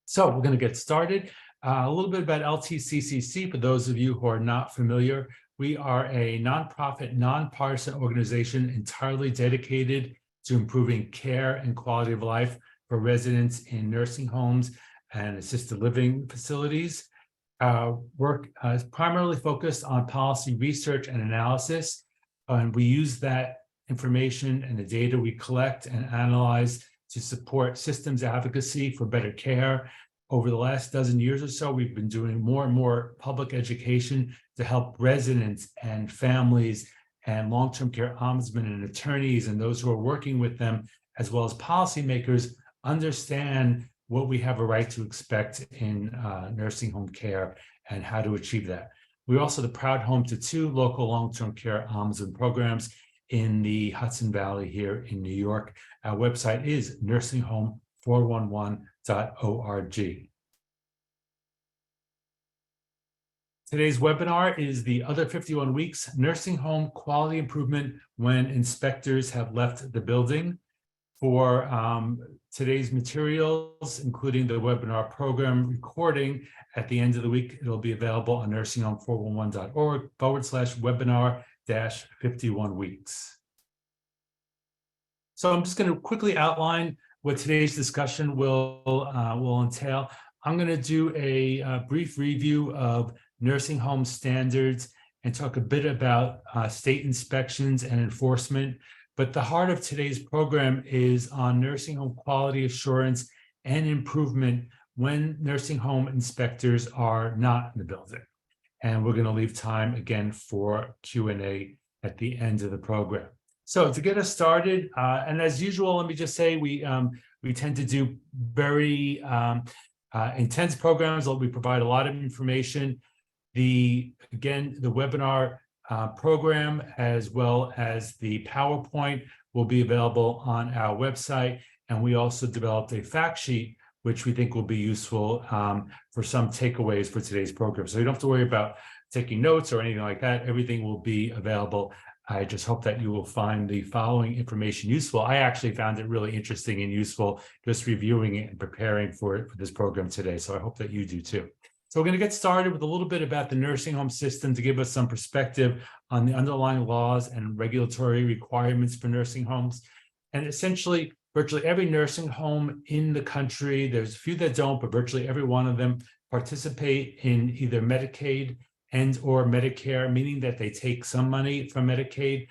So we're going to get started. A little bit about LTCCC, for those of you who are not familiar. We are a nonprofit, nonpartisan organization entirely dedicated to improving care and quality of life for residents in nursing homes and assisted living facilities. Work is primarily focused on policy research and analysis, and we use that information and the data we collect and analyze to support systems advocacy for better care. Over the last dozen years or so, we've been doing more and more public education to help residents and families and long-term care ombudsmen and attorneys and those who are working with them, as well as policymakers, understand what we have a right to expect in nursing home care and how to achieve that. We're also the proud home to 2 local long-term care ombudsman programs in the Hudson Valley here in New York. Our website is nursingHome411.org. Today's webinar is the Other 51 Weeks, Nursing Home Quality Improvement When Inspectors Have Left the Building. For today's materials, including the webinar program recording, at the end of the week, it'll be available on nursingHome411.org/webinar-51 weeks. So I'm just going to quickly outline what today's discussion will entail. I'm going to do a brief review of nursing home standards and talk a bit about state inspections and enforcement. But the heart of today's program is on nursing home quality assurance and improvement when nursing home inspectors are not in the building. And we're going to leave time again for Q&A at the end of the program. So to get us started, and as usual, let me just say we tend to do very intense programs. We provide a lot of information. The webinar program, as well as the PowerPoint, will be available on our website. And we also developed a fact sheet, which we think will be useful for some takeaways for today's program. So you don't have to worry about taking notes or anything like that. Everything will be available. I just hope that you will find the following information useful. I actually found it really interesting and useful just reviewing it and preparing for this program today. So I hope that you do too. So we're going to get started with a little bit about the nursing home system to give us some perspective on the underlying laws and regulatory requirements for nursing homes. And essentially, virtually every nursing home in the country, there's a few that don't, but virtually every one of them participate in either Medicaid and or Medicare, meaning that they take some money from Medicaid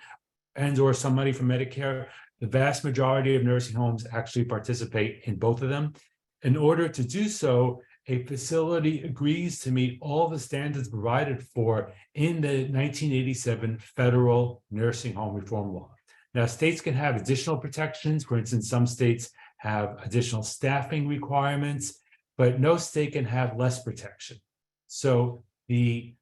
and or some money from Medicare. The vast majority of nursing homes actually participate in both of them. In order to do so, a facility agrees to meet all the standards provided for in the 1987 Federal Nursing Home Reform Law. Now, states can have additional protections. For instance, some states have additional staffing requirements, but no state can have less protection. So the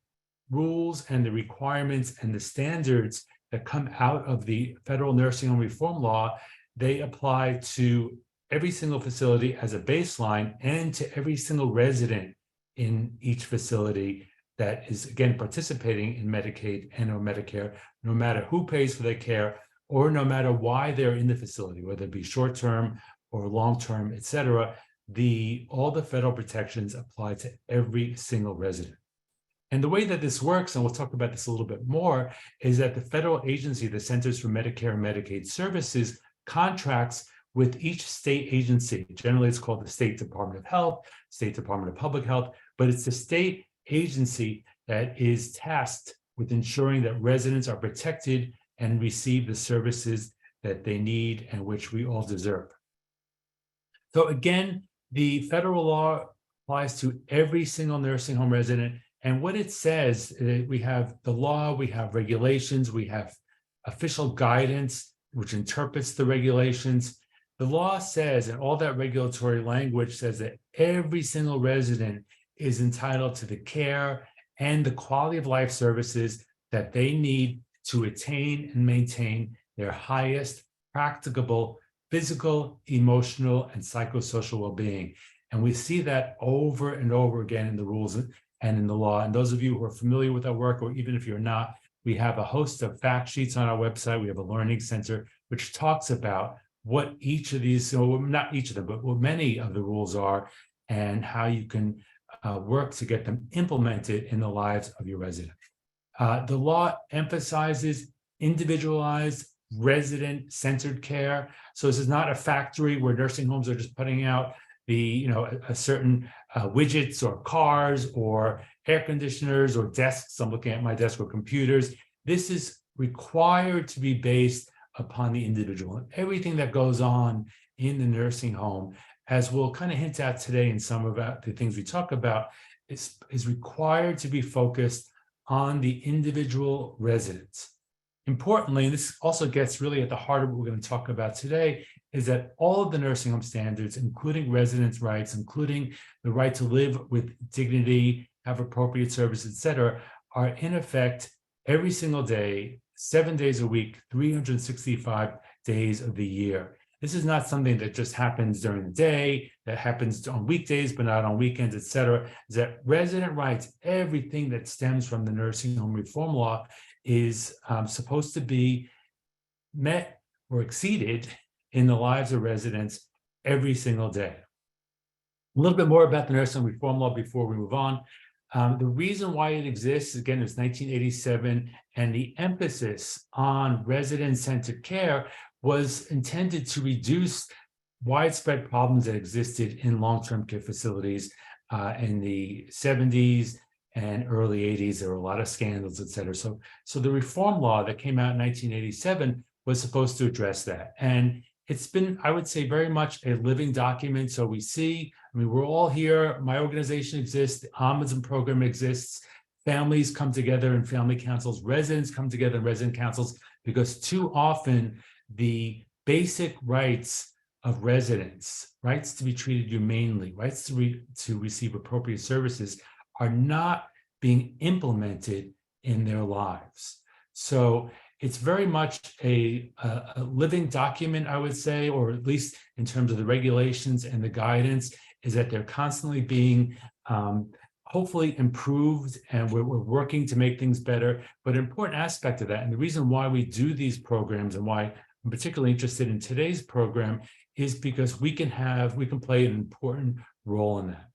rules and the requirements and the standards that come out of the Federal Nursing Home Reform Law, they apply to every single facility as a baseline and to every single resident in each facility that is, again, participating in Medicaid and or Medicare, no matter who pays for their care or no matter why they're in the facility, whether it be short-term or long-term, et cetera. All the federal protections apply to every single resident. And the way that this works, and we'll talk about this a little bit more, is that the federal agency, the Centers for Medicare and Medicaid Services, contracts with each state agency. Generally, it's called the State Department of Health, State Department of Public Health, but it's the state agency that is tasked with ensuring that residents are protected and receive the services that they need and which we all deserve. So again, the federal law applies to every single nursing home resident. And what it says, we have the law, we have regulations, we have official guidance, which interprets the regulations. The law says, and all that regulatory language says, that every single resident is entitled to the care and the quality of life services that they need to attain and maintain their highest practicable physical, emotional, and psychosocial well-being. And we see that over and over again in the rules and in the law. And those of you who are familiar with our work, or even if you're not, we have a host of fact sheets on our website. We have a learning center, which talks about what each of these, so not each of them, but what many of the rules are and how you can work to get them implemented in the lives of your residents. The law emphasizes individualized, resident-centered care. So this is not a factory where nursing homes are just putting out a certain widgets or cars or air conditioners or desks. I'm looking at my desk, or computers. This is required to be based upon the individual, and everything that goes on in the nursing home, as we'll kind of hint at today in some of the things we talk about, is required to be focused on the individual residents. Importantly, and this also gets really at the heart of what we're going to talk about today, is that all of the nursing home standards, including residents' rights, including the right to live with dignity, have appropriate service, et cetera, are in effect every single day, 7 days a week, 365 days of the year. This is not something that just happens during the day, that happens on weekdays, but not on weekends, et cetera. Is that resident rights, everything that stems from the nursing home reform law, is supposed to be met or exceeded in the lives of residents every single day. A little bit more about the nursing home reform law before we move on. The reason why it exists, again, is 1987, and the emphasis on resident-centered care was intended to reduce widespread problems that existed in long-term care facilities in the 70s and early 80s. There were a lot of scandals, et cetera. So the reform law that came out in 1987 was supposed to address that. And it's been, I would say, very much a living document. So we see, we're all here. My organization exists. The Ombudsman program exists. Families come together in family councils. Residents come together in resident councils, because too often the basic rights of residents, rights to be treated humanely, rights to receive appropriate services, are not being implemented in their lives. So it's very much a living document, I would say, or at least in terms of the regulations and the guidance, is that they're constantly being hopefully improved, and we're working to make things better. But an important aspect of that, and the reason why we do these programs and why I'm particularly interested in today's program, is because we can play an important role in that.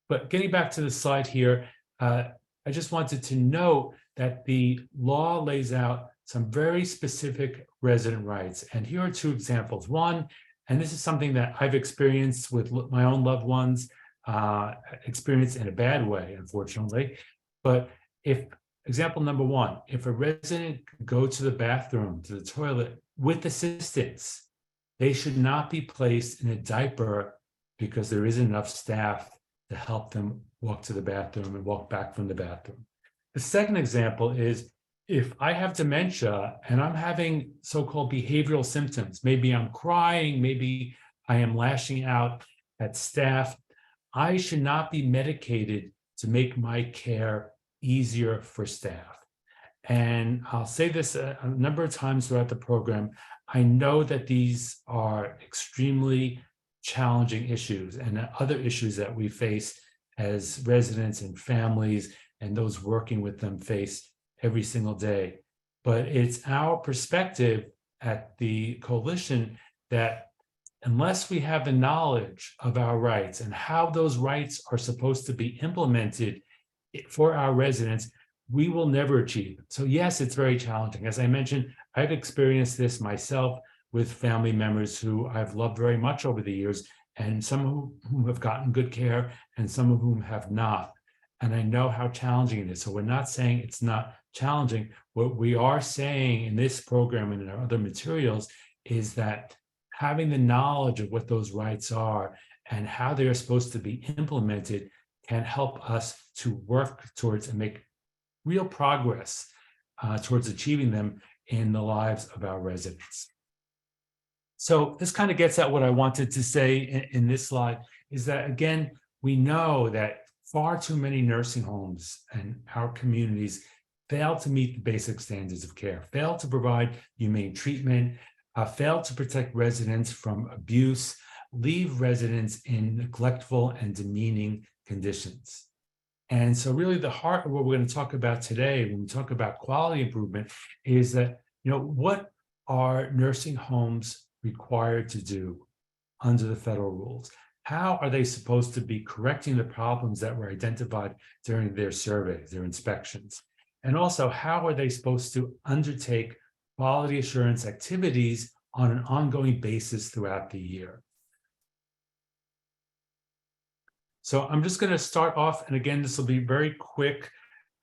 But getting back to the slide here, I just wanted to note that the law lays out some very specific resident rights. And here are two examples. One, and this is something that I've experienced with my own loved ones, experienced in a bad way, unfortunately. But example number one, if a resident could go to the bathroom, to the toilet with assistance, they should not be placed in a diaper because there isn't enough staff to help them walk to the bathroom and walk back from the bathroom. The second example is, if I have dementia and I'm having so-called behavioral symptoms, maybe I'm crying, maybe I am lashing out at staff, I should not be medicated to make my care easier for staff. And I'll say this a number of times throughout the program. I know that these are extremely challenging issues, and other issues that we face as residents and families and those working with them face every single day. But it's our perspective at the coalition that unless we have the knowledge of our rights and how those rights are supposed to be implemented for our residents, we will never achieve it. So yes, it's very challenging. As I mentioned, I've experienced this myself with family members who I've loved very much over the years, and some of whom have gotten good care and some of whom have not. And I know how challenging it is. So we're not saying it's not challenging. What we are saying in this program and in our other materials is that having the knowledge of what those rights are and how they are supposed to be implemented can help us to work towards and make real progress towards achieving them in the lives of our residents. So this kind of gets at what I wanted to say in this slide, is that, again, we know that far too many nursing homes and our communities fail to meet the basic standards of care, fail to provide humane treatment, fail to protect residents from abuse, leave residents in neglectful and demeaning conditions. And so really the heart of what we're going to talk about today, when we talk about quality improvement, is that, what are nursing homes required to do under the federal rules? how are they supposed to be correcting the problems that were identified during their surveys, their inspections? And also, how are they supposed to undertake quality assurance activities on an ongoing basis throughout the year? So I'm just going to start off, and again, this will be very quick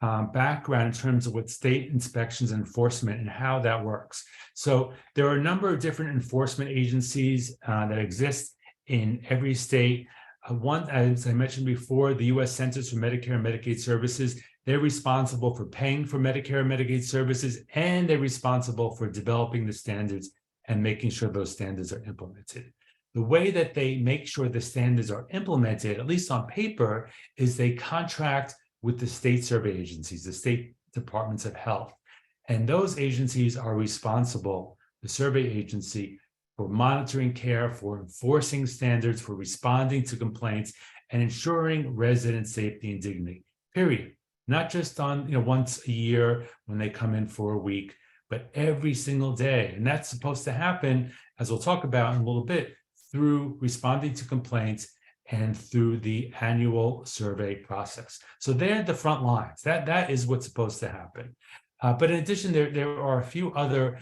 background in terms of what state inspections and enforcement and how that works. So there are a number of different enforcement agencies that exist in every state. One, as I mentioned before, the U.S. Centers for Medicare and Medicaid Services, they're responsible for paying for Medicare and Medicaid services, and they're responsible for developing the standards and making sure those standards are implemented. The way that they make sure the standards are implemented, at least on paper, is they contract with the state survey agencies, the state departments of health. And those agencies are responsible, the survey agency, for monitoring care, for enforcing standards, for responding to complaints, and ensuring resident safety and dignity, period. Not just on once a year when they come in for a week, but every single day. And that's supposed to happen, as we'll talk about in a little bit, through responding to complaints and through the annual survey process. So they're the front lines. That is what's supposed to happen. But in addition, there are a few other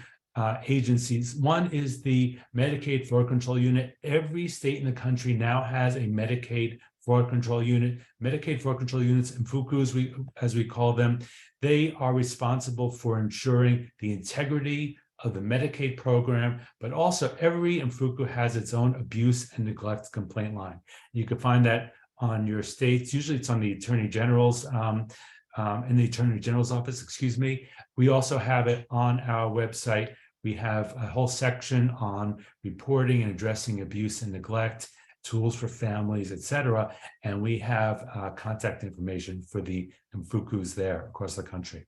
agencies. One is the Medicaid Fraud Control Unit. Every state in the country now has a Medicaid Fraud Control Unit. Medicaid Fraud Control Units, MFUCUs, as we call them, they are responsible for ensuring the integrity of the Medicaid program, but also every MFUCU has its own abuse and neglect complaint line. You can find that on your states. Usually it's on the Attorney General's, in the Attorney General's office, excuse me. We also have it on our website. We have a whole section on reporting and addressing abuse and neglect, tools for families, et cetera. And we have contact information for the MFUCUs there across the country.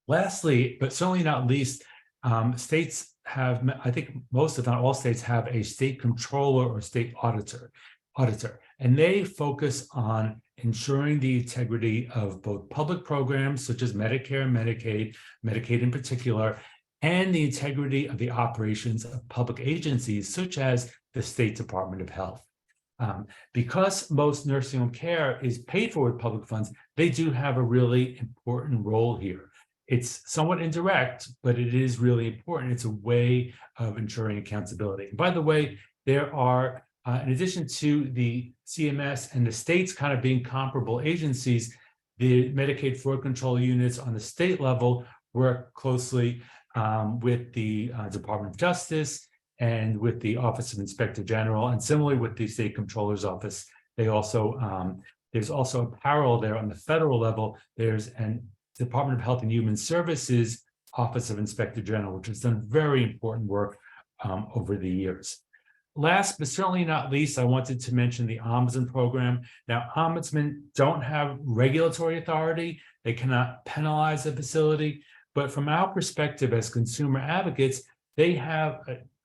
Lastly, but certainly not least, states have, I think most, if not all states, have a state controller or state auditor, and they focus on ensuring the integrity of both public programs such as Medicare and Medicaid in particular, and the integrity of the operations of public agencies such as the State Department of Health. Because most nursing home care is paid for with public funds, they do have a really important role here. It's somewhat indirect, but it is really important. It's a way of ensuring accountability. And by the way, there are, in addition to the CMS and the states kind of being comparable agencies, the Medicaid fraud control units on the state level work closely with the Department of Justice and with the Office of Inspector General, and similarly with the State Comptroller's Office. They also, there's also a parallel there on the federal level. There's an Department of Health and Human Services Office of Inspector General, which has done very important work over the years. Last, but certainly not least, I wanted to mention the Ombudsman program. Now, ombudsmen don't have regulatory authority. They cannot penalize a facility, but from our perspective as consumer advocates, they have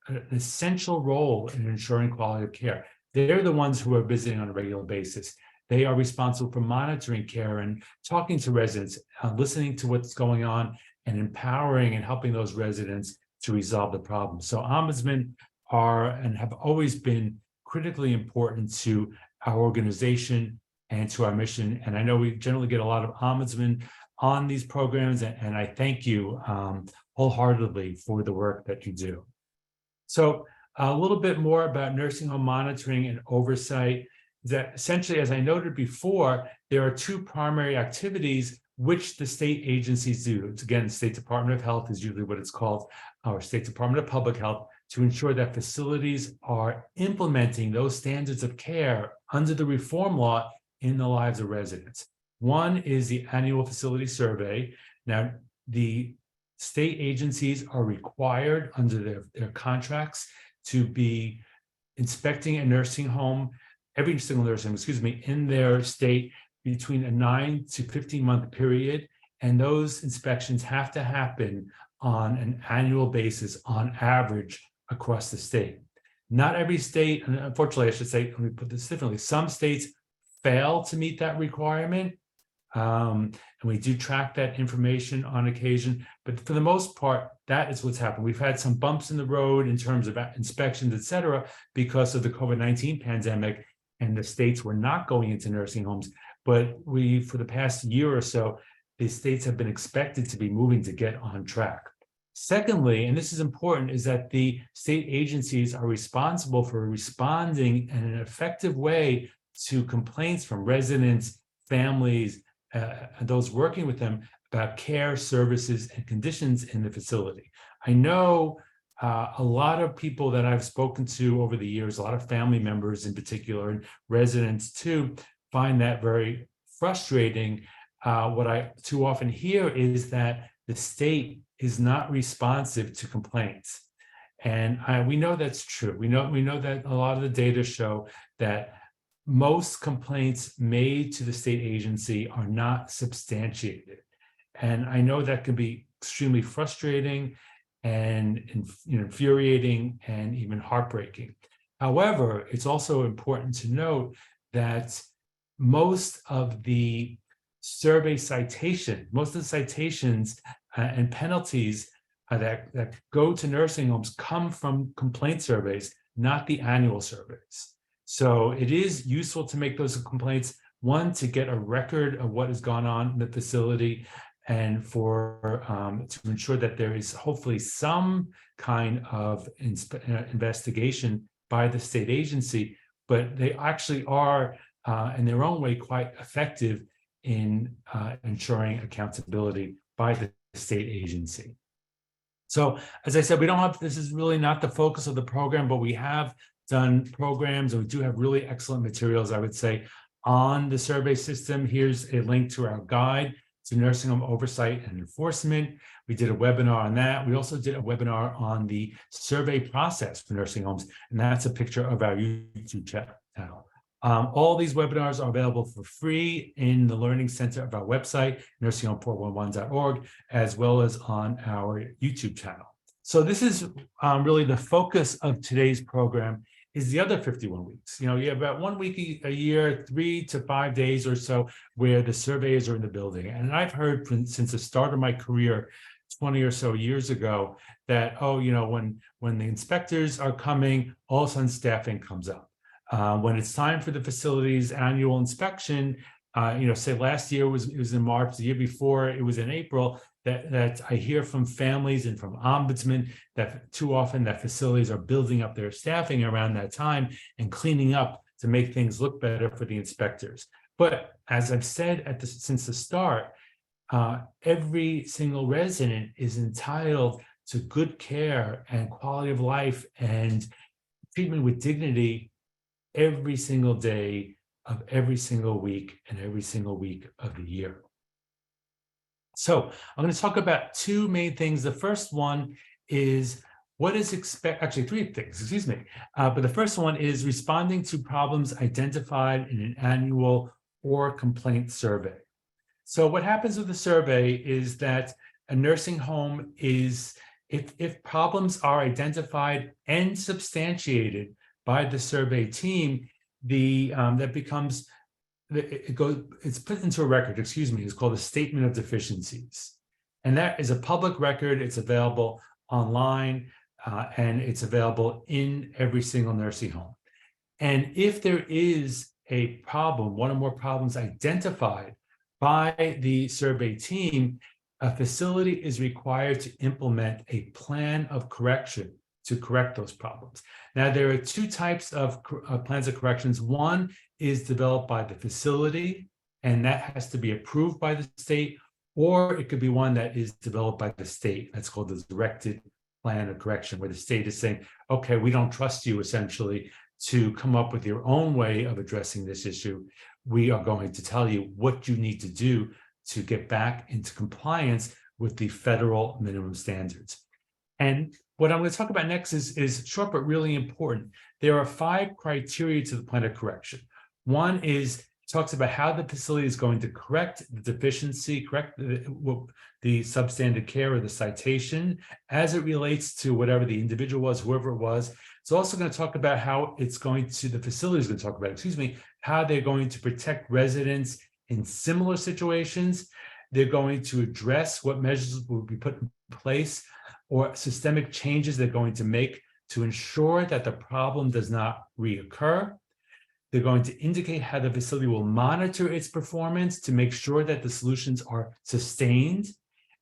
an essential role in ensuring quality of care. They're the ones who are visiting on a regular basis. They are responsible for monitoring care and talking to residents, listening to what's going on, and empowering and helping those residents to resolve the problem. So ombudsmen are and have always been critically important to our organization and to our mission. And I know we generally get a lot of ombudsmen on these programs, and I thank you wholeheartedly for the work that you do. So a little bit more about nursing home monitoring and oversight. That essentially, as I noted before, there are two primary activities which the state agencies do. It's, again, State Department of Health is usually what it's called, our State Department of Public Health, to ensure that facilities are implementing those standards of care under the reform law in the lives of residents. One is the annual facility survey. Now, the state agencies are required under their contracts to be inspecting a nursing home, every single nursing home, excuse me, in their state between a 9 to 15 month period. And those inspections have to happen on an annual basis on average across the state. Not every state, and unfortunately, I should say, let me put this differently, some states fail to meet that requirement. And we do track that information on occasion, but for the most part, that is what's happened. We've had some bumps in the road in terms of inspections, et cetera, because of the COVID-19 pandemic, and the states were not going into nursing homes. But for the past year or so, the states have been expected to be moving to get on track. Secondly, and this is important, is that the state agencies are responsible for responding in an effective way to complaints from residents, families, and those working with them about care, services, and conditions in the facility. I know a lot of people that I've spoken to over the years, a lot of family members in particular, and residents too, find that very frustrating. What I too often hear is that the state is not responsive to complaints. And we know that's true. We know that a lot of the data show that most complaints made to the state agency are not substantiated. And I know that can be extremely frustrating and infuriating and even heartbreaking. However, it's also important to note that most of the citations and penalties that go to nursing homes come from complaint surveys, not the annual surveys. So it is useful to make those complaints, one, to get a record of what has gone on in the facility, and for to ensure that there is hopefully some kind of investigation by the state agency, but they actually are in their own way quite effective in ensuring accountability by the state agency. So as I said, this is really not the focus of the program, but we have done programs, and we do have really excellent materials, I would say, on the survey system. Here's a link to our guide to nursing home oversight and enforcement. We did a webinar on that. We also did a webinar on the survey process for nursing homes, and that's a picture of our YouTube channel. All these webinars are available for free in the Learning Center of our website, nursinghomes411.org, as well as on our YouTube channel. So this is really the focus of today's program, is the other 51 weeks. You have about 1 week a year, 3 to 5 days or so, where the surveyors are in the building. And I've heard since the start of my career, 20 or so years ago, that, when the inspectors are coming, all of a sudden staffing comes up. When it's time for the facility's annual inspection, say last year it was in March, the year before it was in April, that I hear from families and from ombudsmen that too often that facilities are building up their staffing around that time and cleaning up to make things look better for the inspectors. But as I've said since the start, every single resident is entitled to good care and quality of life and treatment with dignity every single day of every single week and every single week of the year. So I'm going to talk about two main things. The first one is actually three things, excuse me. But the first one is responding to problems identified in an annual or complaint survey. So what happens with the survey is that a nursing home is, if problems are identified and substantiated by the survey team, it's put into a record, it's called a statement of deficiencies. And that is a public record. It's available online, and it's available in every single nursing home. And if there is a problem, one or more problems identified by the survey team, a facility is required to implement a plan of correction to correct those problems. Now, there are two types of plans of corrections. One is developed by the facility, and that has to be approved by the state, or it could be one that is developed by the state. That's called the directed plan of correction, where the state is saying, okay, we don't trust you essentially to come up with your own way of addressing this issue. We are going to tell you what you need to do to get back into compliance with the federal minimum standards. And what I'm going to talk about next is short but really important. There are 5 criteria to the plan of correction. One talks about how the facility is going to correct the deficiency, correct the substandard care or the citation as it relates to whatever the individual was, whoever it was. It's also going to talk about how the facility is going to talk about, how they're going to protect residents in similar situations. they're going to address what measures will be put in place or systemic changes they're going to make to ensure that the problem does not reoccur. They're going to indicate how the facility will monitor its performance to make sure that the solutions are sustained.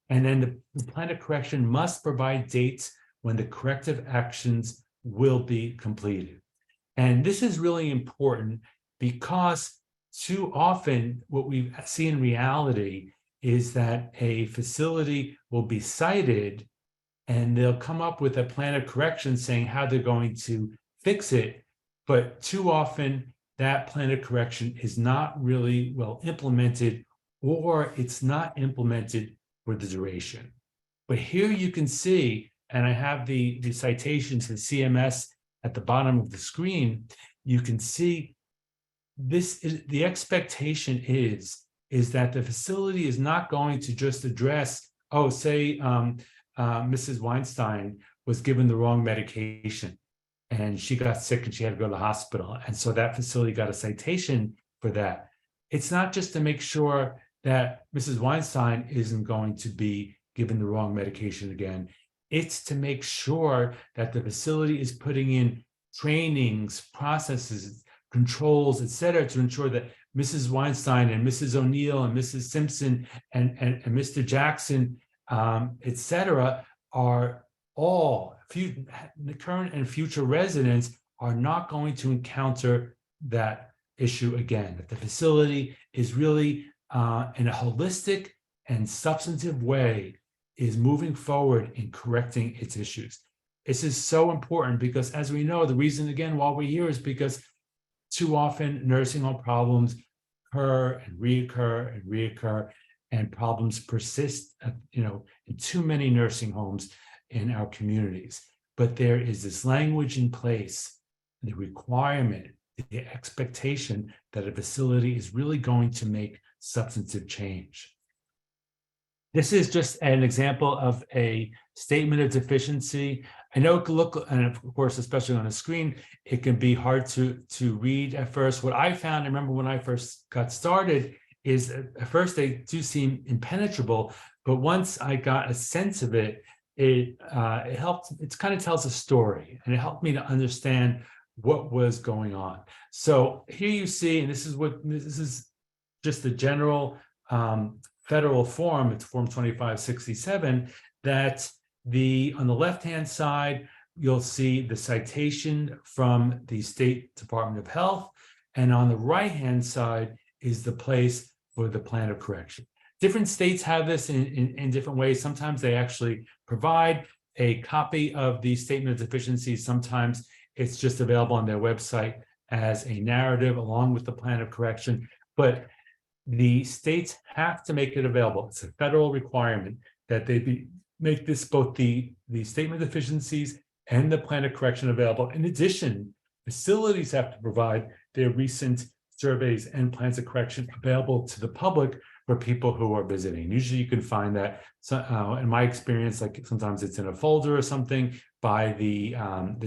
And then the plan of correction must provide dates when the corrective actions will be completed. And this is really important because too often what we see in reality is that a facility will be cited and they'll come up with a plan of correction saying how they're going to fix it. But too often that plan of correction is not really well implemented, or it's not implemented for the duration. But here you can see, and I have the citation to CMS at the bottom of the screen, you can see this is the expectation is that the facility is not going to just address, oh, say Mrs. Weinstein was given the wrong medication and she got sick and she had to go to the hospital. And so that facility got a citation for that. It's not just to make sure that Mrs. Weinstein isn't going to be given the wrong medication again. It's to make sure that the facility is putting in trainings, processes, controls, et cetera, to ensure that Mrs. Weinstein and Mrs. O'Neill and Mrs. Simpson and Mr. Jackson, et cetera, are all the current and future residents are not going to encounter that issue again. That the facility is really in a holistic and substantive way is moving forward in correcting its issues. This is so important because, as we know, the reason, again, why we're here is because too often nursing home problems occur and reoccur, and problems persist, in too many nursing homes in our communities. But there is this language in place, the requirement, the expectation that a facility is really going to make substantive change. This is just an example of a statement of deficiency. I know it can look, and of course, especially on a screen, it can be hard to read at first. What I found, I remember when I first got started, is at first they do seem impenetrable, but once I got a sense of it, it helped. It kind of tells a story, and it helped me to understand what was going on. So here you see, and this is just the general federal form. It's Form 2567. That on the left-hand side, you'll see the citation from the State Department of Health, and on the right-hand side is the place for the plan of correction. Different states have this in different ways. Sometimes they actually provide a copy of the statement of deficiencies. Sometimes it's just available on their website as a narrative along with the plan of correction. But the states have to make it available. It's a federal requirement that they make this both the statement of deficiencies and the plan of correction available. In addition, facilities have to provide their recent surveys and plans of correction available to the public for people who are visiting. Usually you can find that, in my experience, like sometimes it's in a folder or something by the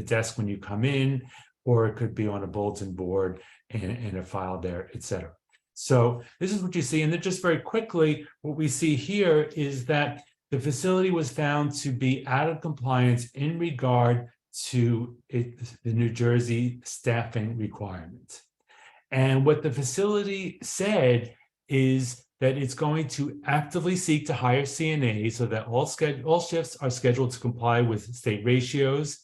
desk when you come in, or it could be on a bulletin board in a file there, et cetera. So this is what you see. And then just very quickly, what we see here is that the facility was found to be out of compliance in regard to the New Jersey staffing requirements. And what the facility said is that it's going to actively seek to hire CNAs so that all shifts are scheduled to comply with state ratios,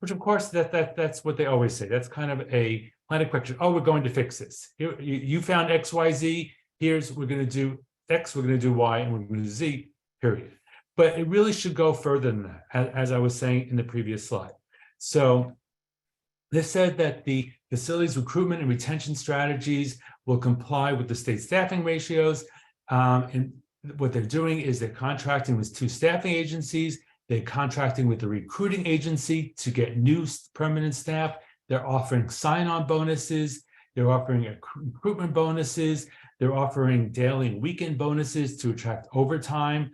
which of course that's what they always say. That's kind of a plan of correction. Oh, we're going to fix this. You found X, Y, Z. We're going to do X, we're going to do Y, and we're going to do Z, period. But it really should go further than that, as I was saying in the previous slide. So this said that the facility's recruitment and retention strategies will comply with the state staffing ratios. And what they're doing is they're contracting with 2 staffing agencies. They're contracting with the recruiting agency to get new permanent staff. They're offering sign-on bonuses. They're offering recruitment bonuses. They're offering daily and weekend bonuses to attract overtime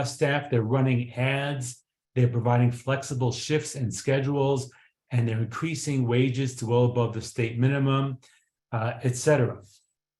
staff. They're running ads. They're providing flexible shifts and schedules, and they're increasing wages to well above the state minimum, et cetera.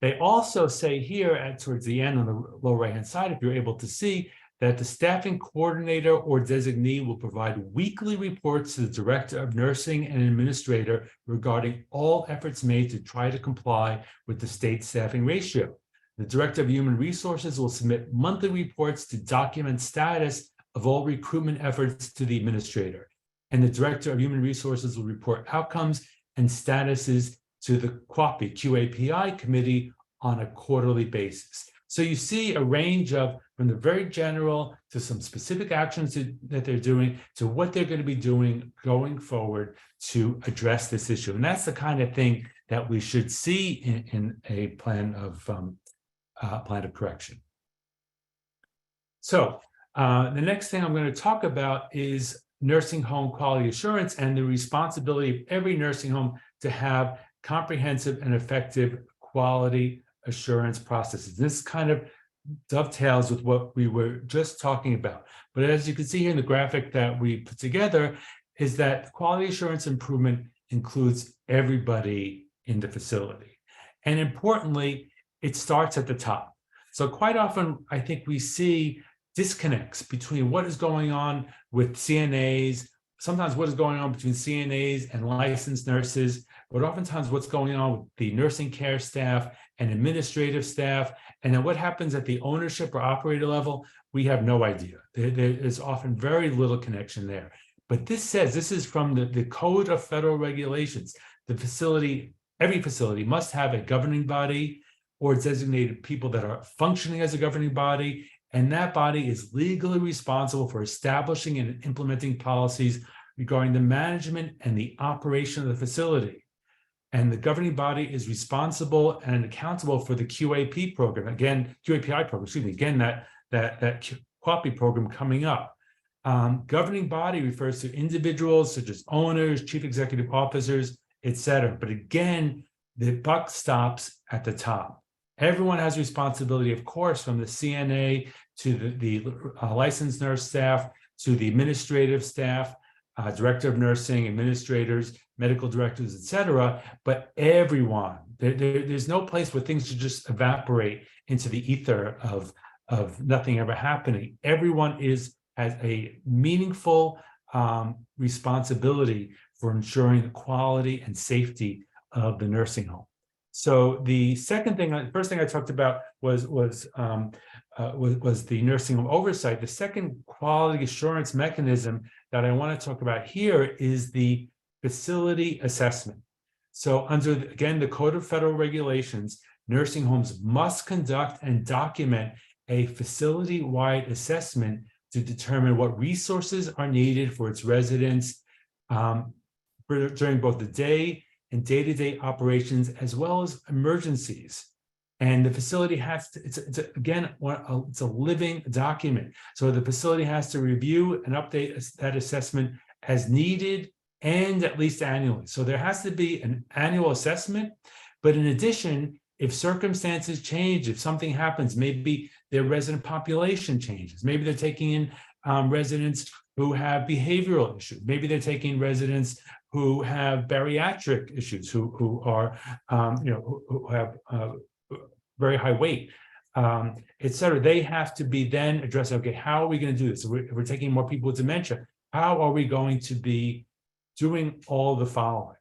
They also say here towards the end on the lower right-hand side, if you're able to see, that the staffing coordinator or designee will provide weekly reports to the director of nursing and administrator regarding all efforts made to try to comply with the state staffing ratio. The director of human resources will submit monthly reports to document status of all recruitment efforts to the administrator. And the director of human resources will report outcomes and statuses to the QAPI committee on a quarterly basis. So you see a range of from the very general to some specific actions that they're doing to what they're going to be doing going forward to address this issue. And that's the kind of thing that we should see in a plan of correction. So the next thing I'm going to talk about is nursing home quality assurance and the responsibility of every nursing home to have comprehensive and effective quality assurance processes. This kind of dovetails with what we were just talking about. But as you can see here in the graphic that we put together, is that quality assurance improvement includes everybody in the facility. And importantly, it starts at the top. So quite often, I think we see disconnects between what is going on with CNAs, sometimes what is going on between CNAs and licensed nurses, but oftentimes what's going on with the nursing care staff and administrative staff, and then what happens at the ownership or operator level, we have no idea. There's often very little connection there. But this says, this is from the Code of Federal Regulations. The facility, every facility must have a governing body or designated people that are functioning as a governing body, and that body is legally responsible for establishing and implementing policies regarding the management and the operation of the facility. And the governing body is responsible and accountable for the QAP program. Again, QAPI program, excuse me, again, that QAPI program coming up. Governing body refers to individuals such as owners, chief executive officers, etc. But again, the buck stops at the top. Everyone has responsibility, of course, from the CNA to the licensed nurse staff, to the administrative staff, director of nursing, administrators, medical directors, etc. But everyone, there's no place where things should just evaporate into the ether of nothing ever happening. Everyone has a meaningful responsibility for ensuring the quality and safety of the nursing home. So the second thing, the first thing I talked about was the nursing home oversight. The second quality assurance mechanism that I want to talk about here is the facility assessment. So under, again, the Code of Federal Regulations, nursing homes must conduct and document a facility-wide assessment to determine what resources are needed for its residents during both the day and day-to-day operations, as well as emergencies. And the facility has to, it's a living document. So the facility has to review and update that assessment as needed and at least annually. So there has to be an annual assessment, but in addition, if circumstances change, if something happens, maybe their resident population changes, maybe they're taking in residents who have behavioral issues, maybe they're taking residents who have bariatric issues, who are, who have very high weight, et cetera. They have to be then addressed. Okay, how are we going to do this? If we're taking more people with dementia, how are we going to be doing all the following?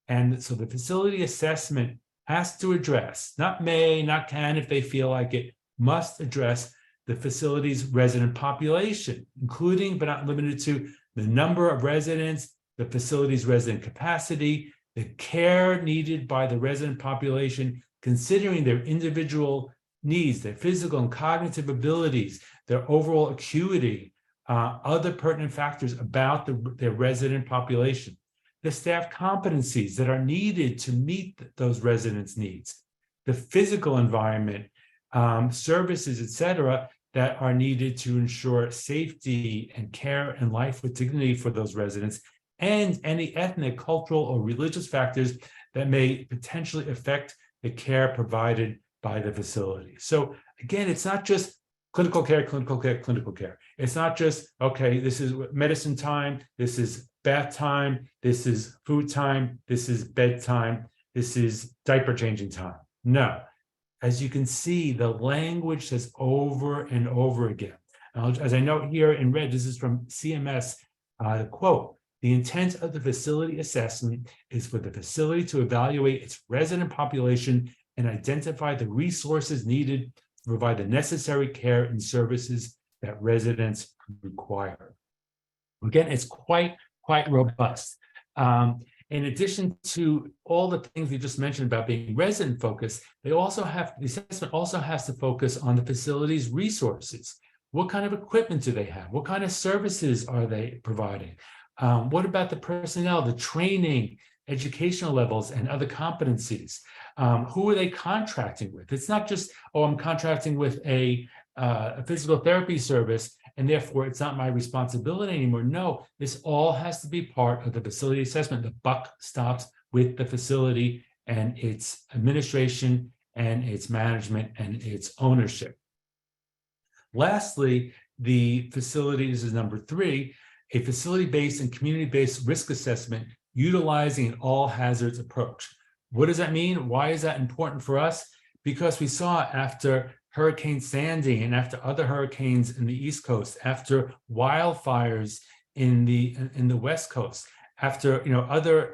And so the facility assessment has to address, not may, not can, if they feel like it, must address the facility's resident population, including but not limited to the number of residents, the facility's resident capacity, the care needed by the resident population, considering their individual needs, their physical and cognitive abilities, their overall acuity, other pertinent factors about their resident population, the staff competencies that are needed to meet those residents' needs, the physical environment, services, et cetera, that are needed to ensure safety and care and life with dignity for those residents, and any ethnic, cultural, or religious factors that may potentially affect the care provided by the facility. So again, it's not just clinical care, clinical care, clinical care. It's not just, okay, this is medicine time, this is bath time, this is food time, this is bedtime, this is diaper changing time. No, as you can see, the language says over and over again. As I note here in red, this is from CMS, the quote, "The intent of the facility assessment is for the facility to evaluate its resident population and identify the resources needed to provide the necessary care and services that residents require." Again, it's quite robust. In addition to all the things we just mentioned about being resident focused, the assessment also has to focus on the facility's resources. What kind of equipment do they have? What kind of services are they providing? What about the personnel, the training, educational levels, and other competencies? Who are they contracting with? It's not just, oh, I'm contracting with a physical therapy service, and therefore it's not my responsibility anymore. No, this all has to be part of the facility assessment. The buck stops with the facility and its administration and its management and its ownership. Lastly, the facility, this is number 3, a facility-based and community-based risk assessment utilizing an all hazards approach. What does that mean? Why is that important for us? Because we saw after Hurricane Sandy and after other hurricanes in the East Coast, after wildfires in the West Coast, after other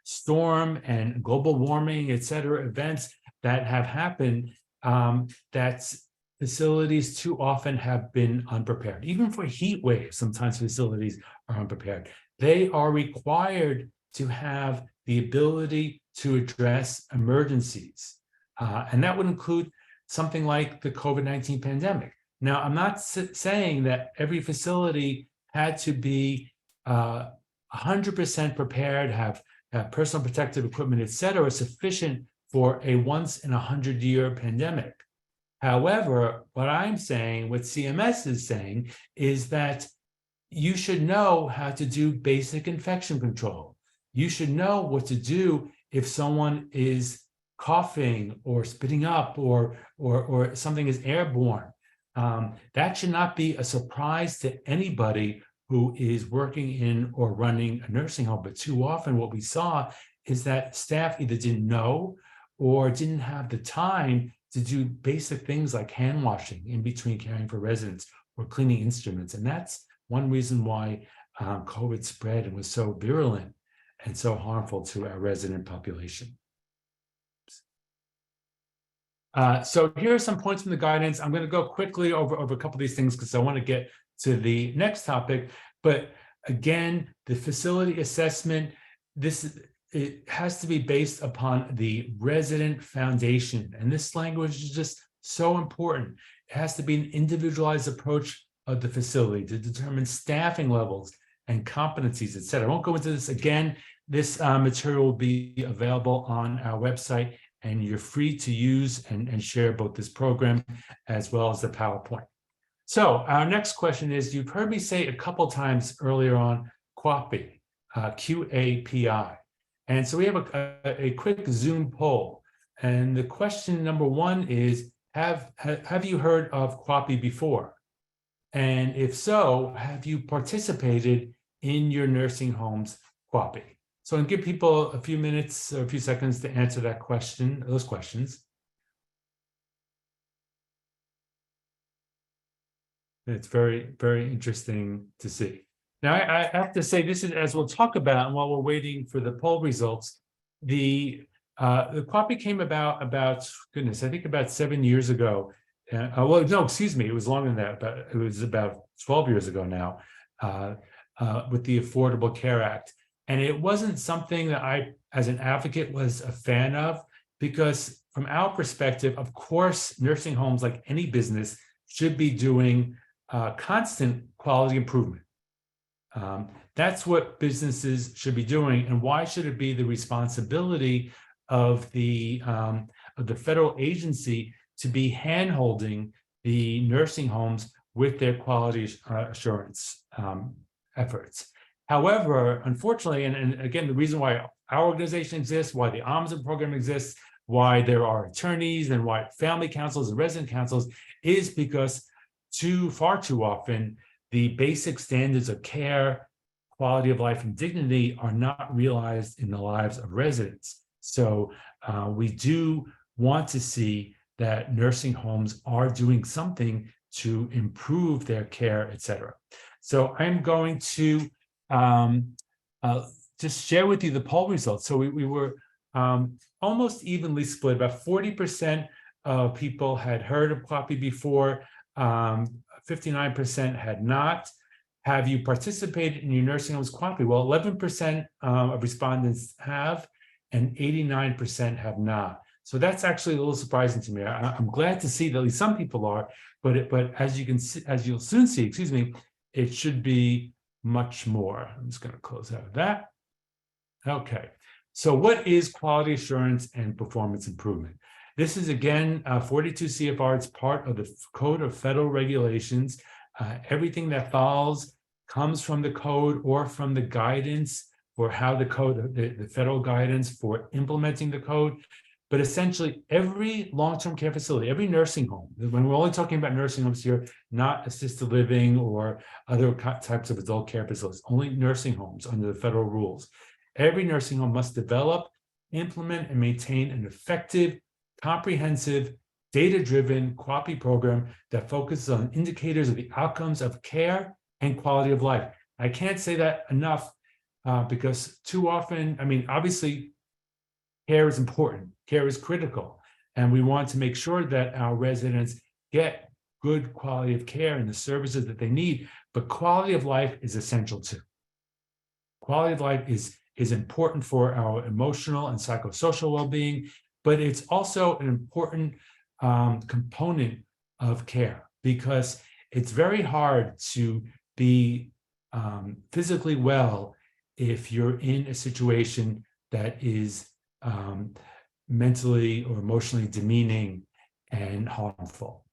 storm and global warming, et cetera, events that have happened, that facilities too often have been unprepared. Even for heat waves, sometimes facilities are unprepared. They are required to have the ability to address emergencies. And that would include something like the COVID-19 pandemic. Now, I'm not saying that every facility had to be 100% prepared, have personal protective equipment, et cetera, sufficient for a once-in-a-100-year pandemic. However, what I'm saying, what CMS is saying, is that you should know how to do basic infection control. You should know what to do if someone is coughing or spitting up or something is airborne. That should not be a surprise to anybody who is working in or running a nursing home. But too often what we saw is that staff either didn't know or didn't have the time to do basic things like hand washing in between caring for residents or cleaning instruments. And that's one reason why COVID spread and was so virulent and so harmful to our resident population. So here are some points from the guidance. I'm going to go quickly over a couple of these things because I want to get to the next topic. But again, the facility assessment, it has to be based upon the resident foundation. And this language is just so important. It has to be an individualized approach of the facility to determine staffing levels and competencies, et cetera. I won't go into this again. This material will be available on our website, and you're free to use and share both this program as well as the PowerPoint. So our next question is, you've heard me say a couple times earlier on, QAPI, QAPI. And so we have a quick Zoom poll. And the question number 1 is, have you heard of QAPI before? And if so, have you participated in your nursing home's QAPI? So I'll give people a few minutes or a few seconds to answer that question, those questions. It's very, very interesting to see. Now, I have to say, this is, as we'll talk about, and while we're waiting for the poll results, the QAPI came about, goodness, I think about 7 years ago. Well, no, excuse me, it was longer than that, but it was about 12 years ago now, with the Affordable Care Act. And it wasn't something that I, as an advocate, was a fan of, because from our perspective, of course, nursing homes, like any business, should be doing constant quality improvement. That's what businesses should be doing. And why should it be the responsibility of the federal agency to be hand-holding the nursing homes with their quality assurance efforts? However, unfortunately, and again, the reason why our organization exists, why the Ombudsman program exists, why there are attorneys and why family councils and resident councils, is because far too often, the basic standards of care, quality of life, and dignity are not realized in the lives of residents. So we do want to see that nursing homes are doing something to improve their care, et cetera. So I'm going to just share with you the poll results. So we were almost evenly split. About 40% of people had heard of QAPI before, 59% had not. Have you participated in your nursing home's QAPI? Well, 11% of respondents have, and 89% have not. So that's actually a little surprising to me. I'm glad to see that at least some people are, but as you can see, as you'll soon see, excuse me, it should be much more. I'm just going to close out of that. Okay. So what is quality assurance and performance improvement? This is, again, 42 CFR. It's part of the Code of Federal Regulations. Everything that follows comes from the code or from the guidance for how the code, the federal guidance for implementing the code. But essentially, every long-term care facility, every nursing home, when we're only talking about nursing homes here, not assisted living or other types of adult care facilities, only nursing homes under the federal rules. Every nursing home must develop, implement, and maintain an effective, comprehensive, data-driven QAPI program that focuses on indicators of the outcomes of care and quality of life. I can't say that enough because too often, I mean, obviously, care is important, care is critical, and we want to make sure that our residents get good quality of care and the services that they need, but quality of life is essential too. Quality of life is important for our emotional and psychosocial well-being, but it's also an important component of care because it's very hard to be physically well if you're in a situation that is mentally or emotionally demeaning and harmful.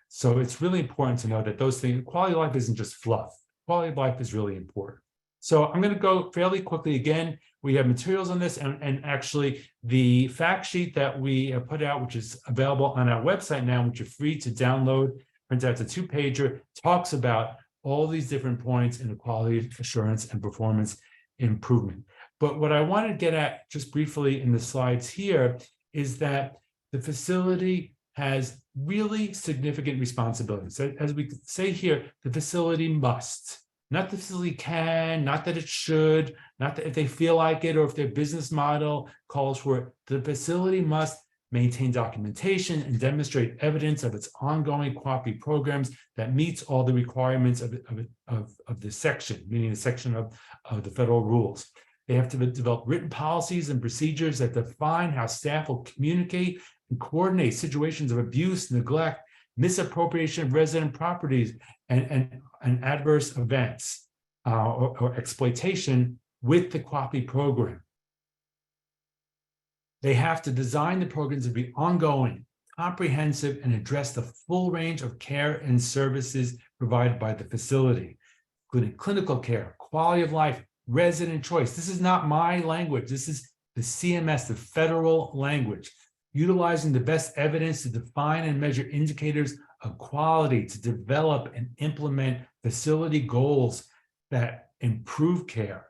So it's really important to know that those things, quality of life isn't just fluff. Quality of life is really important. So I'm going to go fairly quickly. Again, we have materials on this, and actually the fact sheet that we have put out, which is available on our website now, which are free to download, prints out, it's a 2-pager, talks about all these different points in the quality assurance and performance improvement. But what I want to get at just briefly in the slides here is that the facility has really significant responsibilities. So as we say here, the facility must, not the facility can, not that it should, not that if they feel like it or if their business model calls for it. The facility must maintain documentation and demonstrate evidence of its ongoing QAPI programs that meets all the requirements of this section, meaning the section of the federal rules. They have to develop written policies and procedures that define how staff will communicate and coordinate situations of abuse, neglect, misappropriation of resident properties, and adverse events or exploitation with the QAPI program. They have to design the programs to be ongoing, comprehensive, and address the full range of care and services provided by the facility, including clinical care, quality of life, resident choice. This is not my language. This is the CMS, the federal language, utilizing the best evidence to define and measure indicators of quality, to develop and implement facility goals that improve care.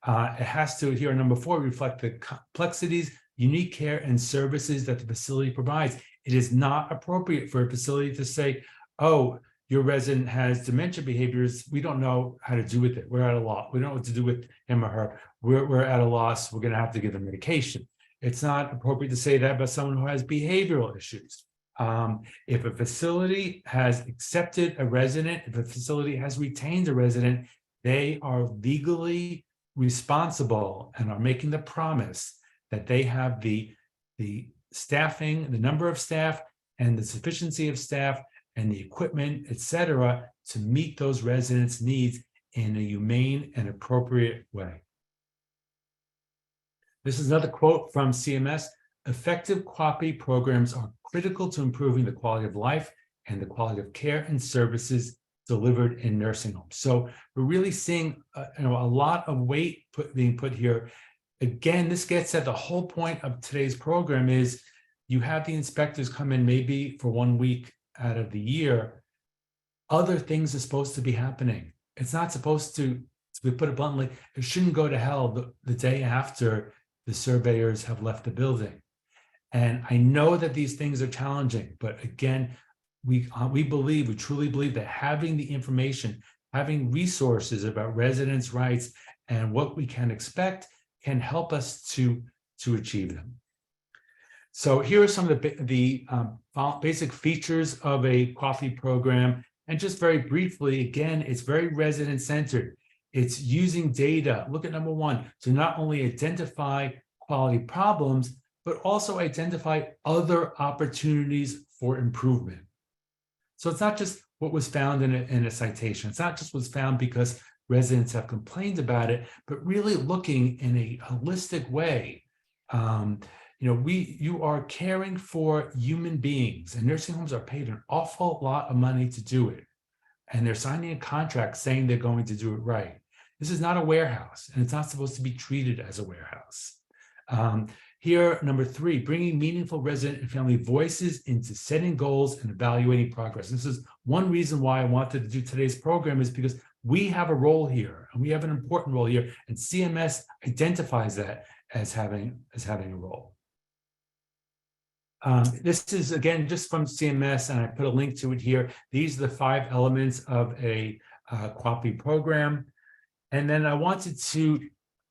It has to, here, number 4, reflect the complexities, unique care, and services that the facility provides. It is not appropriate for a facility to say, oh, your resident has dementia behaviors. We don't know how to do with it. We're at a loss. We don't know what to do with him or her. We're at a loss. We're going to have to give them medication. It's not appropriate to say that about someone who has behavioral issues. If a facility has accepted a resident, if a facility has retained a resident, they are legally responsible and are making the promise that they have the staffing, the number of staff, and the sufficiency of staff, and the equipment, et cetera, to meet those residents' needs in a humane and appropriate way. This is another quote from CMS. Effective QAPI programs are critical to improving the quality of life and the quality of care and services delivered in nursing homes. So we're really seeing a lot of weight being put here. Again, this gets at the whole point of today's program is you have the inspectors come in maybe for 1 week out of the year. Other things are supposed to be happening. It's not supposed to put it bluntly, it shouldn't go to hell the day after the surveyors have left the building. And I know that these things are challenging, but again, we truly believe that having the information, having resources about residents' rights and what we can expect can help us to achieve them. So here are some of the basic features of a coffee program. And just very briefly, again, it's very resident-centered. It's using data. Look at number one, to not only identify quality problems, but also identify other opportunities for improvement. So it's not just what was found in a citation. It's not just what's found because residents have complained about it, but really looking in a holistic way. You are caring for human beings, and nursing homes are paid an awful lot of money to do it. And they're signing a contract saying they're going to do it right. This is not a warehouse, and it's not supposed to be treated as a warehouse. Here, number three, bringing meaningful resident and family voices into setting goals and evaluating progress. This is one reason why I wanted to do today's program, is because we have a role here, and we have an important role here, and CMS identifies that as having a role. This is, again, just from CMS, and I put a link to it here. These are the 5 elements of a QAPI program. And then I wanted to,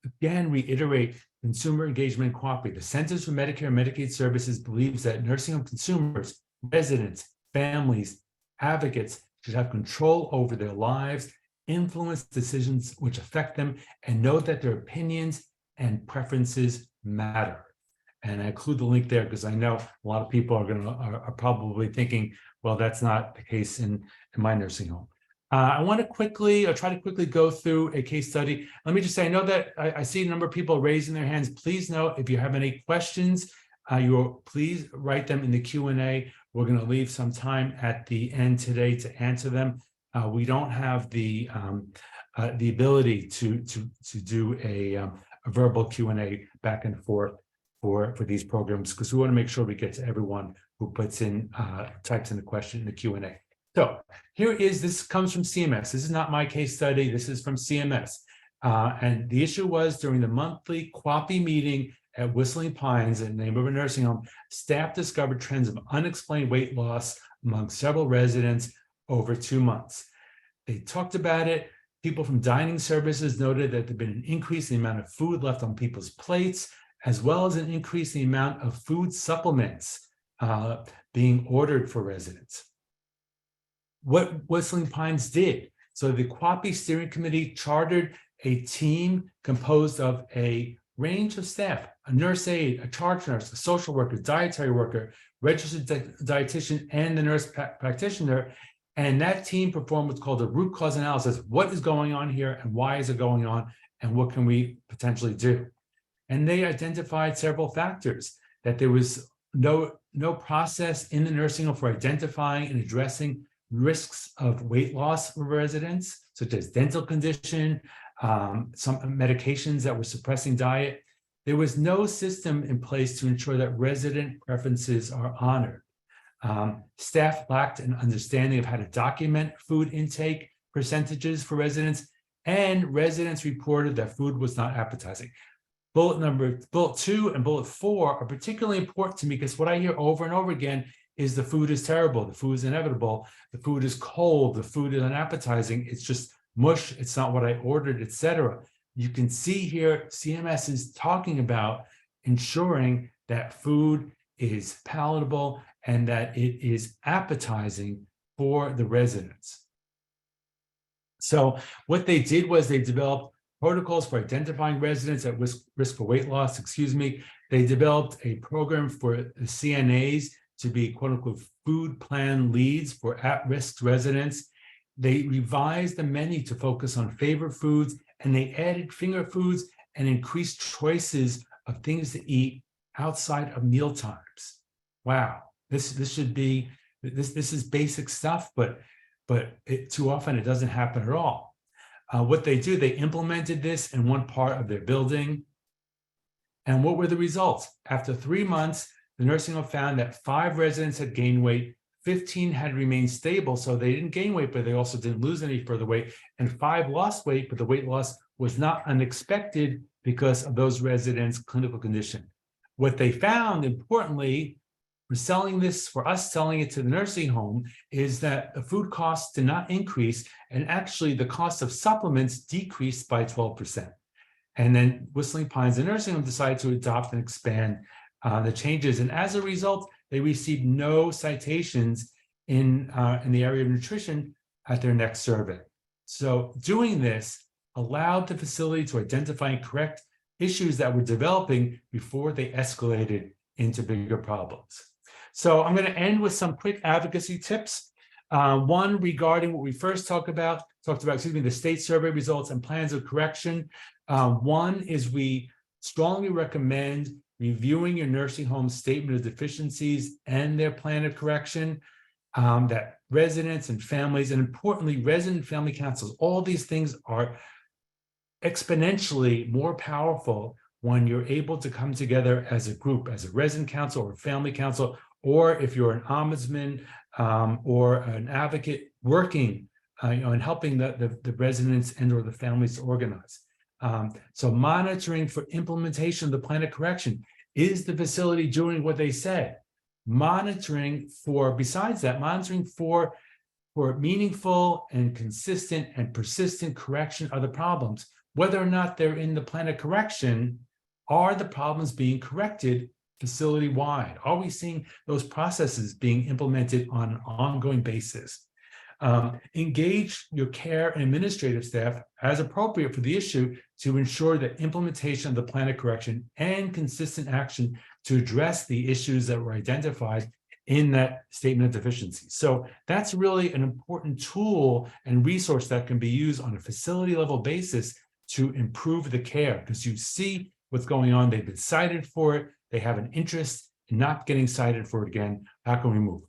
again, reiterate consumer engagement in QAPI. The Centers for Medicare and Medicaid Services believes that nursing home consumers, residents, families, advocates should have control over their lives, influence decisions which affect them, and know that their opinions and preferences matter. And I include the link there because I know a lot of people are probably thinking, well, that's not the case in my nursing home. I want to try to quickly go through a case study. Let me just say, I know that I see a number of people raising their hands. Please note, if you have any questions, please write them in the Q&A. We're going to leave some time at the end today to answer them. We don't have the ability to do a verbal Q&A back and forth for these programs, because we want to make sure we get to everyone who types in the question in the Q&A. So this comes from CMS. This is not my case study. This is from CMS. And the issue was, during the monthly QAPI meeting at Whistling Pines, in the name of a nursing home, staff discovered trends of unexplained weight loss among several residents over 2 months. They talked about it. People from dining services noted that there'd been an increase in the amount of food left on people's plates, as well as an increase in the amount of food supplements being ordered for residents. What Whistling Pines did, so the QAPI Steering Committee chartered a team composed of a range of staff: a nurse aide, a charge nurse, a social worker, dietary worker, registered dietitian, and the nurse practitioner. And that team performed what's called a root cause analysis. What is going on here, and why is it going on, and what can we potentially do? And they identified several factors: that there was no process in the nursing home for identifying and addressing risks of weight loss for residents, such as dental condition, some medications that were suppressing diet. There was no system in place to ensure that resident preferences are honored. Staff lacked an understanding of how to document food intake percentages for residents, and residents reported that food was not appetizing. Bullet 2 and bullet 4 are particularly important to me, because what I hear over and over again is the food is terrible, the food is inevitable, the food is cold, the food is unappetizing, it's just mush, it's not what I ordered, etc. You can see here CMS is talking about ensuring that food is palatable and that it is appetizing for the residents. So what they did was they developed protocols for identifying residents at risk for weight loss. They developed a program for the CNAs to be quote unquote food plan leads for at-risk residents. They revised the menu to focus on favorite foods, and they added finger foods and increased choices of things to eat outside of meal times. Wow, this is basic stuff, but too often it doesn't happen at all. What they do, they implemented this in one part of their building. And what were the results? After 3 months, the nursing home found that 5 residents had gained weight, 15 had remained stable, so they didn't gain weight, but they also didn't lose any further weight, and 5 lost weight, but the weight loss was not unexpected because of those residents' clinical condition. What they found, importantly, for us selling it to the nursing home, is that the food costs did not increase, and actually the cost of supplements decreased by 12%. And then Whistling Pines, the nursing home, decided to adopt and expand the changes. And as a result, they received no citations in the area of nutrition at their next survey. So doing this allowed the facility to identify and correct issues that were developing before they escalated into bigger problems. So I'm going to end with some quick advocacy tips. One regarding what we first talked about, the state survey results and plans of correction. One is we strongly recommend reviewing your nursing home statement of deficiencies and their plan of correction, that residents and families, and importantly, resident family councils, all these things are exponentially more powerful when you're able to come together as a group, as a resident council or family council, or if you're an ombudsman or an advocate working and helping the residents and or the families to organize. So monitoring for implementation of the plan of correction. Is the facility doing what they said? Monitoring for meaningful and consistent and persistent correction of the problems. Whether or not they're in the plan of correction, are the problems being corrected facility-wide? Are we seeing those processes being implemented on an ongoing basis? Engage your care and administrative staff as appropriate for the issue to ensure that implementation of the plan of correction and consistent action to address the issues that were identified in that statement of deficiency. So that's really an important tool and resource that can be used on a facility level basis to improve the care, because you see what's going on. They've been cited for it. They have an interest in not getting cited for it again. How can we move?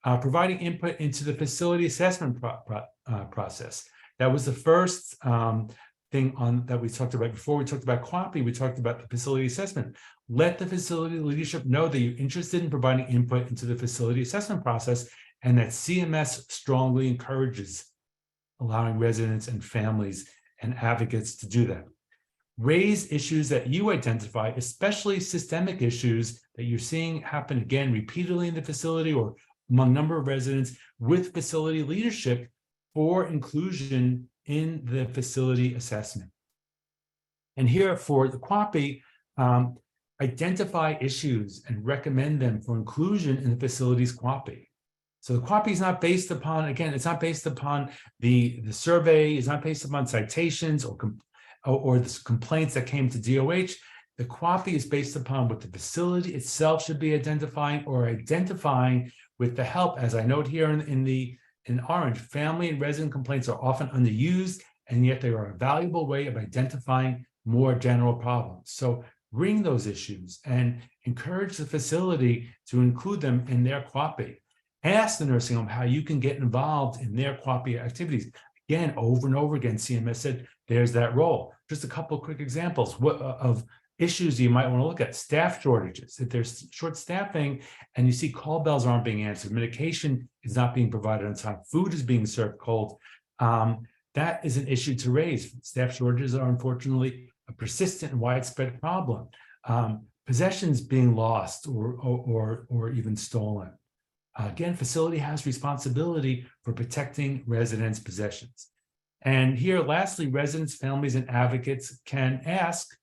Providing input into the facility assessment process. That was the first thing that we talked about before. We talked about QAPI, we talked about the facility assessment. Let the facility leadership know that you're interested in providing input into the facility assessment process, and that CMS strongly encourages allowing residents and families and advocates to do that. Raise issues that you identify, especially systemic issues that you're seeing happen again repeatedly in the facility or among a number of residents, with facility leadership for inclusion in the facility assessment. And here for the QAPI, identify issues and recommend them for inclusion in the facility's QAPI. So the QAPI is not based upon, again, it's not based upon the survey, it's not based upon citations or the complaints that came to DOH. The QAPI is based upon what the facility itself should be identifying, or identifying with the help, as I note here in orange. Family and resident complaints are often underused, and yet they are a valuable way of identifying more general problems. So bring those issues and encourage the facility to include them in their QAPI. Ask the nursing home how you can get involved in their QAPI activities. Again, over and over again, CMS said there's that role. Just a couple of quick examples of issues you might want to look at. Staff shortages. If there's short staffing and you see call bells aren't being answered, medication is not being provided on time, food is being served cold, that is an issue to raise. Staff shortages are unfortunately a persistent and widespread problem. Possessions being lost or even stolen. Again, facility has responsibility for protecting residents' possessions. And here, lastly, residents, families, and advocates can ask,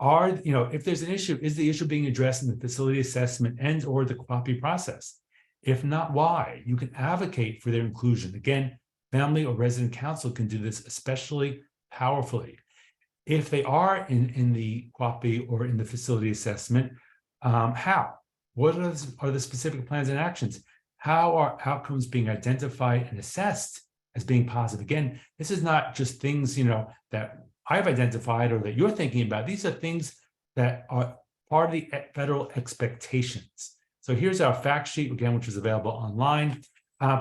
if there's an issue, is the issue being addressed in the facility assessment and or the QAPI process? If not, why? You can advocate for their inclusion. Again, family or resident council can do this especially powerfully. If they are in the QAPI or in the facility assessment, how? What are the specific plans and actions? How are outcomes being identified and assessed as being positive? Again, this is not just things, that I've identified or that you're thinking about. These are things that are part of the federal expectations. So here's our fact sheet, again, which is available online.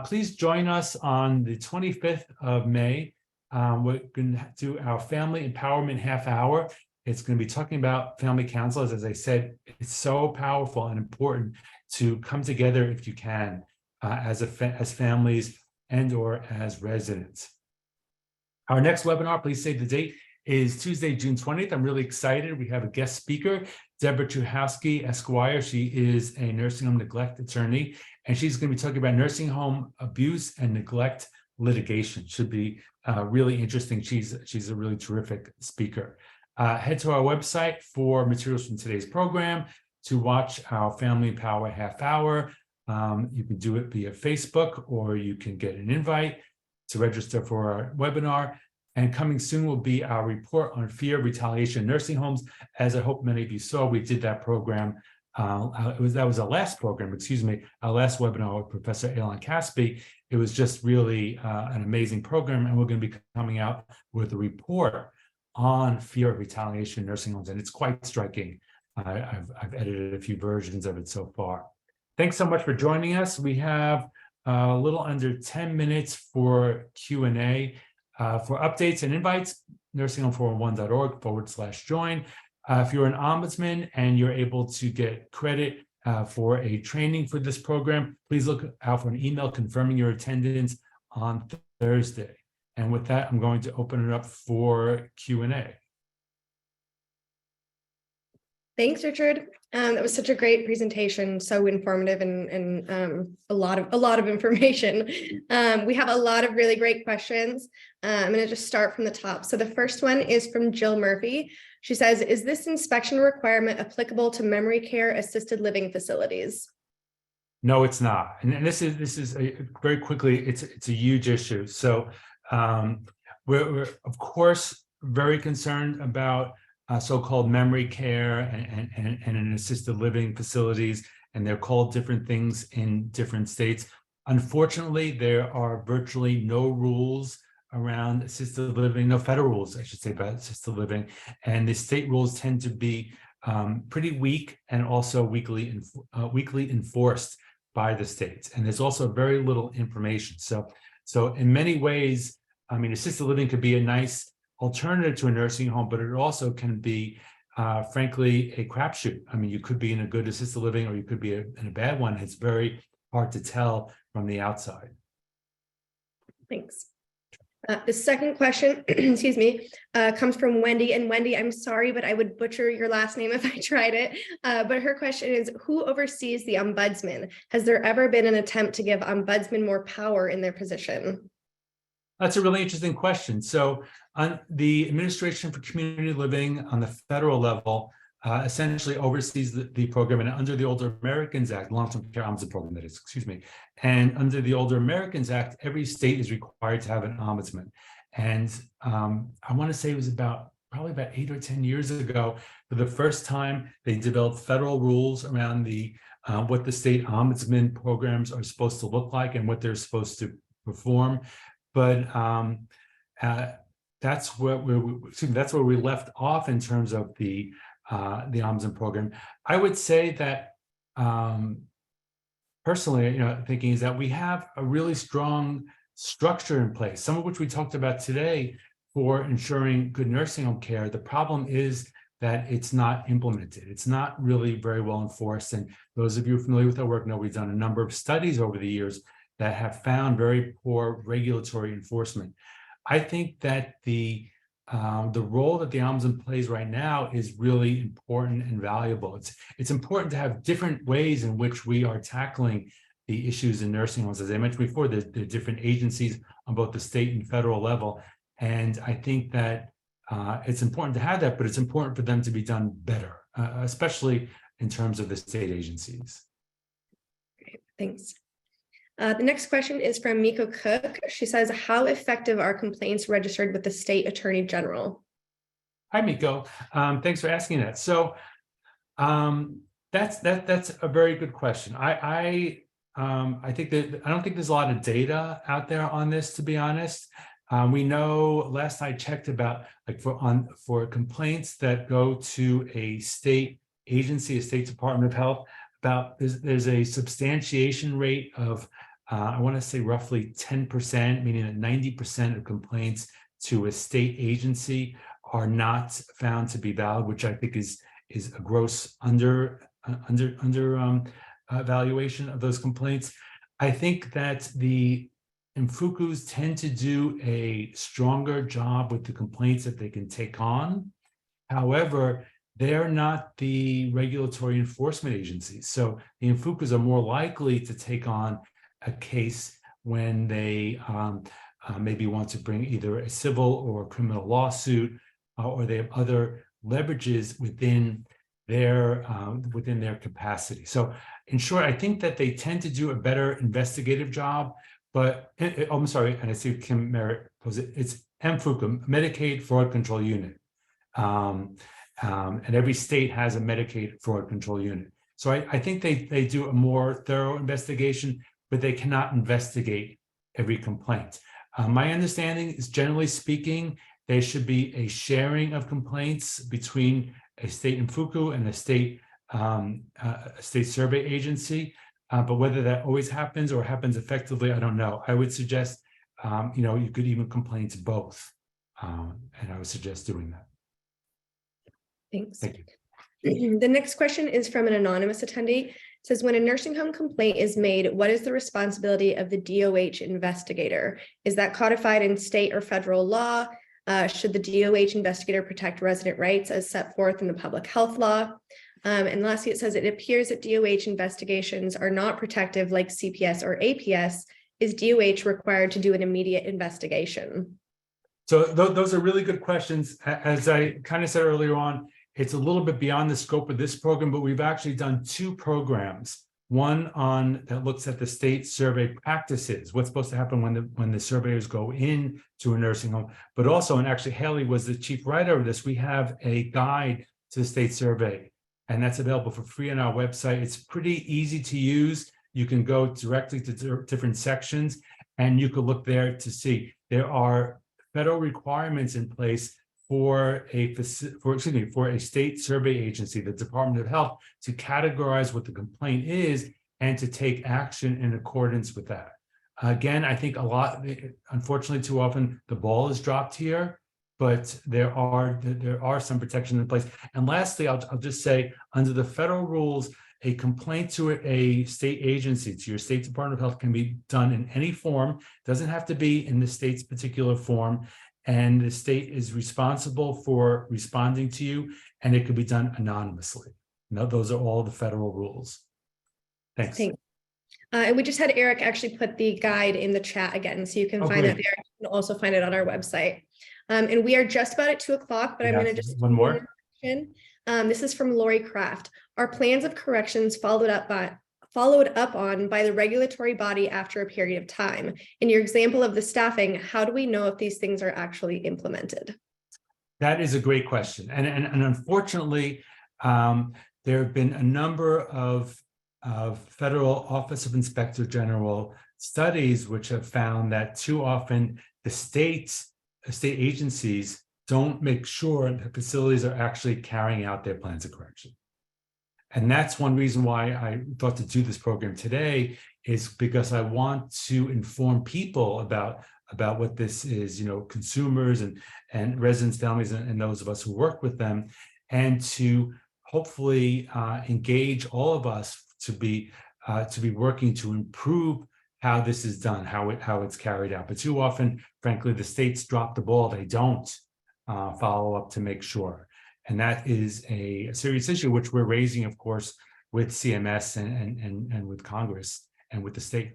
Please join us on the 25th of May. We're going to do our family empowerment half hour. It's going to be talking about family counselors. As I said, it's so powerful and important to come together if you can, as families and or as residents. Our next webinar, please save the date, is Tuesday, June 20th. I'm really excited. We have a guest speaker, Deborah Truhowski, Esquire. She is a nursing home neglect attorney, and she's going to be talking about nursing home abuse and neglect litigation. Should be really interesting. She's a really terrific speaker. Head to our website for materials from today's program, to watch our Family Power half hour. You can do it via Facebook, or you can get an invite to register for our webinar. And coming soon will be our report on fear, retaliation, nursing homes. As I hope many of you saw, we did that program. That was our last program, our last webinar with Professor Elon Caspi. It was just really an amazing program, and we're going to be coming out with a report on fear of retaliation nursing homes, and it's quite striking. I've edited a few versions of it so far. Thanks so much for joining us. We have a little under 10 minutes for Q&A. For updates and invites, nursinghomeforum1.org/join. If you're an ombudsman and you're able to get credit for a training for this program, please look out for an email confirming your attendance on Thursday. And with that, I'm going to open it up for Q&A. Thanks, Richard. That was such a great presentation, so informative and a lot of information. We have a lot of really great questions. I'm going to just start from the top. So the first one is from Jill Murphy. She says, is this inspection requirement applicable to memory care assisted living facilities? No, it's not. And this is very quickly, it's a huge issue. So we're of course very concerned about so-called memory care and in assisted living facilities, and they're called different things in different states. Unfortunately, there are virtually no rules around assisted living, no federal rules, I should say, about assisted living, and the state rules tend to be pretty weak and also weakly enforced by the states. And there's also very little information. So in many ways, I mean, assisted living could be a nice alternative to a nursing home, but it also can be, frankly, a crapshoot. I mean, you could be in a good assisted living or you could be in a bad one. It's very hard to tell from the outside. Thanks. The second question, excuse me, comes from Wendy. And Wendy, I'm sorry, but I would butcher your last name if I tried it. But her question is, who oversees the ombudsman? Has there ever been an attempt to give ombudsmen more power in their position? That's a really interesting question. So on the Administration for Community Living on the federal level essentially oversees the program, and under the Older Americans Act, long-term care ombudsman program, that is, excuse me, and under the Older Americans Act, every state is required to have an ombudsman. And I want to say it was probably about 8 or 10 years ago, for the first time, they developed federal rules around the what the state ombudsman programs are supposed to look like and what they're supposed to perform. But that's where we left off in terms of the ombudsman program. I would say that personally, thinking is that we have a really strong structure in place, some of which we talked about today, for ensuring good nursing home care. The problem is that it's not implemented. It's not really very well enforced. And those of you familiar with our work know we've done a number of studies over the years that have found very poor regulatory enforcement. I think that the role that the ombudsman plays right now is really important and valuable. It's important to have different ways in which we are tackling the issues in nursing homes. As I mentioned before, there are different agencies on both the state and federal level. And I think that it's important to have that, but it's important for them to be done better, especially in terms of the state agencies. Great, thanks. The next question is from Miko Cook. She says, how effective are complaints registered with the state attorney general? Hi, Miko. Thanks for asking that. So that's a very good question. I think that I don't think there's a lot of data out there on this, to be honest. We know, last I checked, about for complaints that go to a state agency, a state Department of Health, there's a substantiation rate of I want to say roughly 10%, meaning that 90% of complaints to a state agency are not found to be valid, which I think is a gross evaluation of those complaints. I think that the Infukus tend to do a stronger job with the complaints that they can take on. However, they're not the regulatory enforcement agencies. So the Infukus are more likely to take on a case when they maybe want to bring either a civil or a criminal lawsuit, or they have other leverages within their capacity. So in short, I think that they tend to do a better investigative job. But I'm sorry, and I see Kim Merritt pose it. It's MFUCA, Medicaid Fraud Control Unit. And every state has a Medicaid fraud control unit. So I think they do a more thorough investigation, but they cannot investigate every complaint. My understanding is, generally speaking, there should be a sharing of complaints between a state Infuku and a state survey agency. But whether that always happens or happens effectively, I don't know. I would suggest, you could even complain to both. And I would suggest doing that. Thanks. Thank you. The next question is from an anonymous attendee. It says, when a nursing home complaint is made, what is the responsibility of the DOH investigator? Is that codified in state or federal law? Should the DOH investigator protect resident rights as set forth in the public health law? And lastly, it says, it appears that DOH investigations are not protective like CPS or APS. Is DOH required to do an immediate investigation? So those are really good questions. As I kind of said earlier on, it's a little bit beyond the scope of this program, but we've actually done two programs. One that looks at the state survey practices, what's supposed to happen when the surveyors go in to a nursing home, but also, and actually Haley was the chief writer of this, we have a guide to the state survey, and that's available for free on our website. It's pretty easy to use. You can go directly to different sections, and you could look there to see there are federal requirements in place for a state survey agency, the Department of Health, to categorize what the complaint is and to take action in accordance with that. Again, I think unfortunately, too often the ball is dropped here, but there are some protections in place. And lastly, I'll just say, under the federal rules, a complaint to a state agency, to your state Department of Health, can be done in any form. Doesn't have to be in the state's particular form. And the state is responsible for responding to you, and it could be done anonymously. No, those are all the federal rules. Thanks. And we just had Eric actually put the guide in the chat again, so you can find that there. You can also find it on our website. And we are just about at 2 o'clock, but I'm going to just one more. This is from Lori Kraft. Are plans of corrections followed up on by the regulatory body after a period of time? In your example of the staffing, how do we know if these things are actually implemented? That is a great question. And unfortunately, there have been a number of Federal Office of Inspector General studies which have found that too often the state agencies don't make sure that facilities are actually carrying out their plans of correction. And that's one reason why I thought to do this program today, is because I want to inform people about what this is, consumers and residents, families, and those of us who work with them, and to hopefully engage all of us to be working to improve how this is done, how it's carried out. But too often, frankly, the states drop the ball. They don't follow up to make sure. And that is a serious issue, which we're raising, of course, with CMS and with Congress and with the state.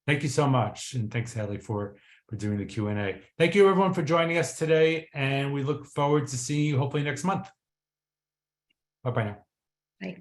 Thank you so much. And thanks, Haley, for doing the Q&A. Thank you, everyone, for joining us today. And we look forward to seeing you hopefully next month. Bye-bye now.